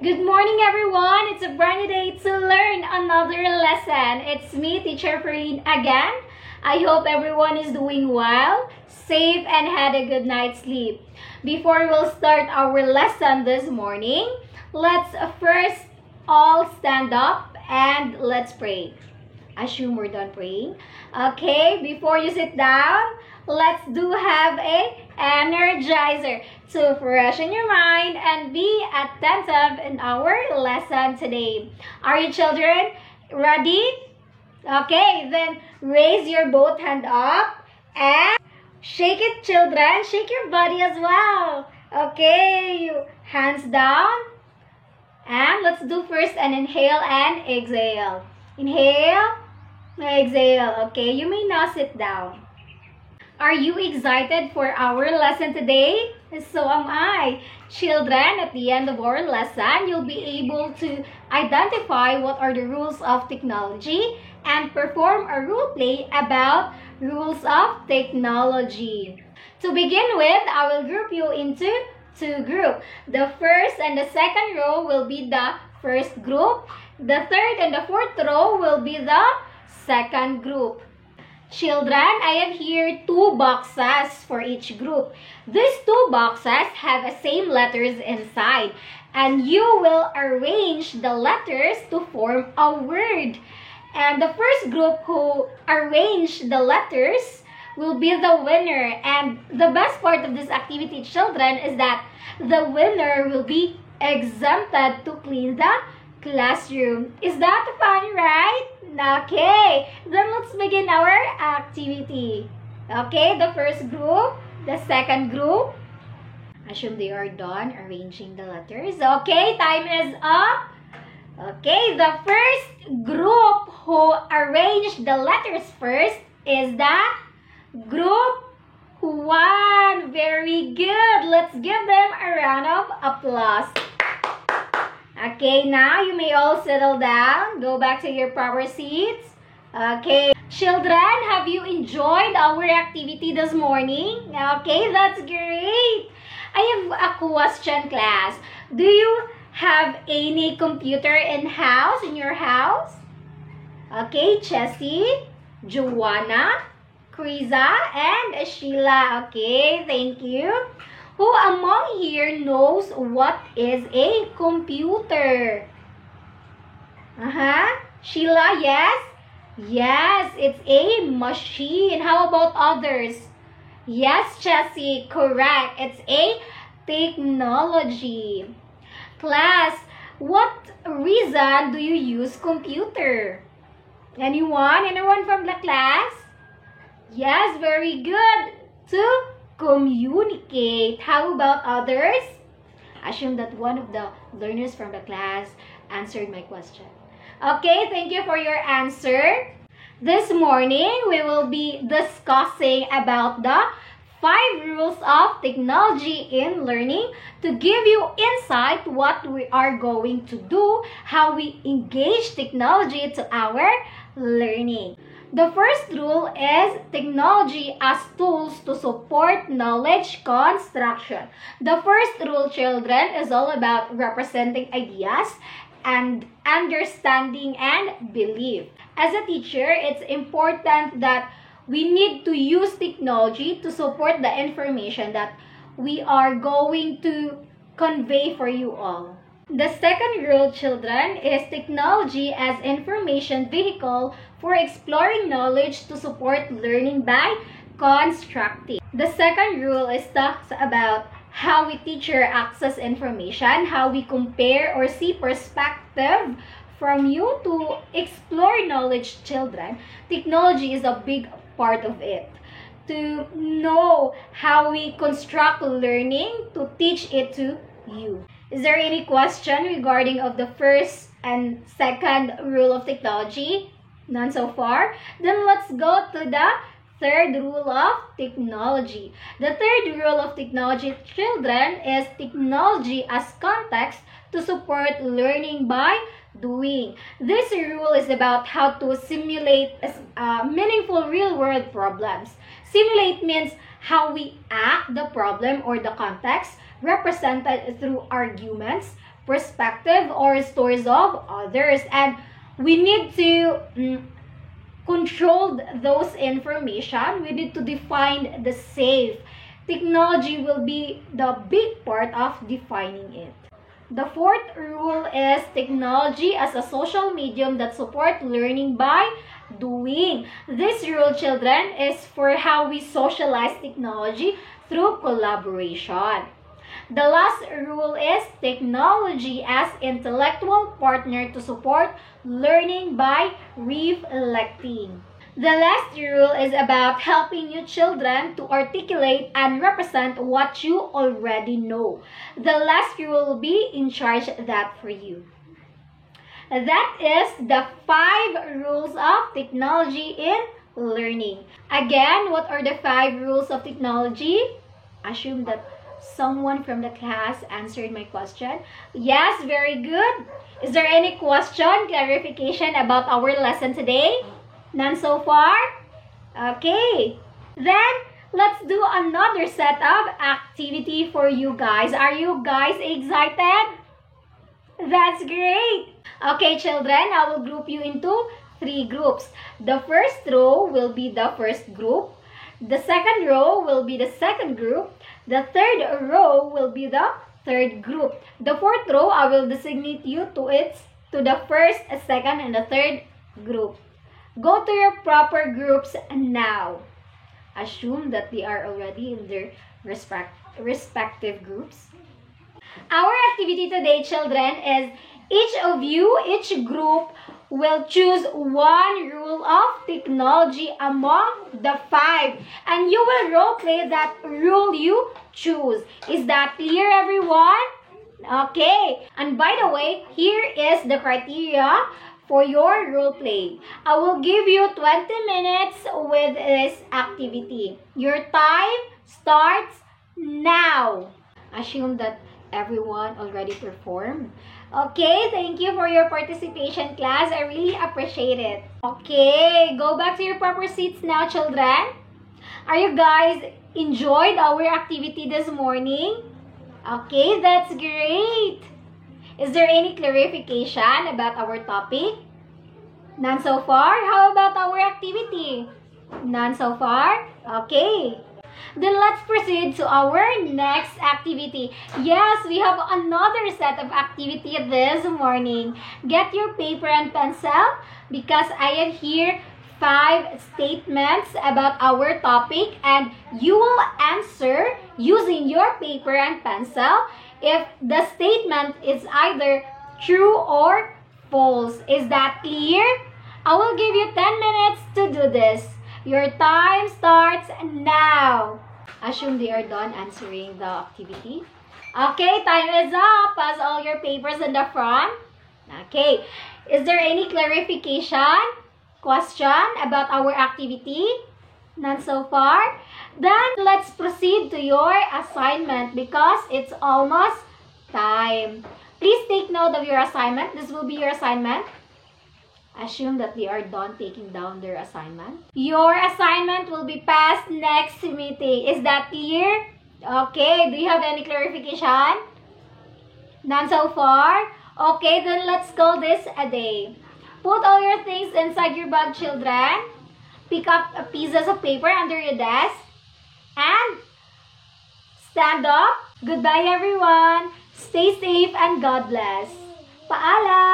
Good morning, everyone. It's a brand new day to learn another lesson. It's me, Teacher Ferline again. I hope everyone is doing well, safe, and had a good night's sleep. Before we'll start our lesson this morning, let's first all stand up and let's pray. Assume we're done praying. Okay, before you sit down, let's have a energizer to freshen your mind and be attentive in our lesson today. Are you children ready? Okay, then raise your both hand up and shake it, children. Shake your body as well. Okay, hands down. And let's do first an inhale and exhale. Inhale, exhale. Okay, you may now sit down. Are you excited for our lesson today? So am I. Children, at the end of our lesson, you'll be able to identify what are the rules of technology and perform a role play about rules of technology. To begin with, I will group you into two groups. The first and the second row will be the first group. The third and the fourth row will be the second group. Children, I have here two boxes for each group. These two boxes have the same letters inside, and you will arrange the letters to form a word. And the first group who arrange the letters will be the winner. And the best part of this activity, children, is that the winner will be exempted to clean the classroom. Is that fun, right? Okay, then let's begin our activity. Okay, the first group, the second group. Assume they are done arranging the letters. Okay, time is up. Okay, the first group who arranged the letters first is the group 1. Very good. Let's give them a round of applause. Okay, now you may all settle down. Go back to your proper seats. Okay. Children, have you enjoyed our activity this morning? Okay, that's great. I have a question, class. Do you have any computer in your house? Okay, Chessie, Joanna, Kriza, and Sheila. Okay, thank you. Who among here knows what is a computer? Sheila, yes? Yes, it's a machine. How about others? Yes, Chessie, correct. It's a technology. Class, what reason do you use computer? Anyone? Anyone from the class? Yes, very good. To communicate. How about others? Assume that one of the learners from the class answered my question. Okay, thank you for your answer. This morning, we will be discussing about the 5 rules of technology in learning to give you insight what we are going to do, how we engage technology to our learning. The first rule is technology as tools to support knowledge construction. The first rule, children, is all about representing ideas and understanding and belief. As a teacher, it's important that we need to use technology to support the information that we are going to convey for you all. The second rule, children, is technology as information vehicle for exploring knowledge to support learning by constructing. The second rule is talks about how we teacher access information, how we compare or see perspective from you to explore knowledge, children. Technology is a big part of it. To know how we construct learning to teach it to you. Is there any question regarding of the first and second rule of technology? None so far? Then let's go to the third rule of technology. The third rule of technology, children, is technology as context to support learning by doing. This rule is about how to simulate meaningful real-world problems. Simulate means how we act the problem or the context represented through arguments, perspective or stories of others. And we need to control those information. We need to define the safe. Technology will be the big part of defining it. The fourth rule is technology as a social medium that supports learning by doing. This rule, children, is for how we socialize technology through collaboration. The last rule is technology as intellectual partner to support learning by reflecting. The last rule is about helping you children to articulate and represent what you already know. The last rule will be in charge that for you. That is the 5 rules of technology in learning. Again, what are the 5 rules of technology? Assume that someone from the class answered my question. Yes, very good. Is there any question, clarification about our lesson today? None so far? Okay. Then, let's do another set of activity for you guys. Are you guys excited? That's great. Okay, children, I will group you into 3 groups. The first row will be the first group. The second row will be the second group. The third row will be the third group. The fourth row, I will designate you to the first, second, and the third group. Go to your proper groups now. Assume that they are already in their respective groups. Our activity today, children, is each group will choose 1 rule of technology among the 5. And you will role play that rule you choose. Is that clear, everyone? Okay. And by the way, here is the criteria for your role play. I will give you 20 minutes with this activity. Your time starts now. Assume that everyone already performed. Okay, thank you for your participation, class. I really appreciate it. Okay, go back to your proper seats now, children. Are you guys enjoyed our activity this morning? Okay, that's great. Is there any clarification about our topic? None so far? How about our activity? None so far? Okay. Then let's proceed to our next activity. Yes, we have another set of activity this morning. Get your paper and pencil because I have here 5 statements about our topic and you will answer using your paper and pencil if the statement is either true or false. Is that clear? I will give you 10 minutes to do this. Your time starts now. Assume they are done answering the activity. Okay, time is up. Pass all your papers in the front. Okay. Is there any clarification, question about our activity? None so far? Then let's proceed to your assignment because it's almost time. Please take note of your assignment. This will be your assignment. Assume that they are done taking down their assignment. Your assignment will be passed next meeting. Is that clear? Okay. Do you have any clarification? None so far? Okay, then let's call this a day. Put all your things inside your bag, children. Pick up pieces of paper under your desk. And stand up. Goodbye, everyone. Stay safe and God bless. Paalam!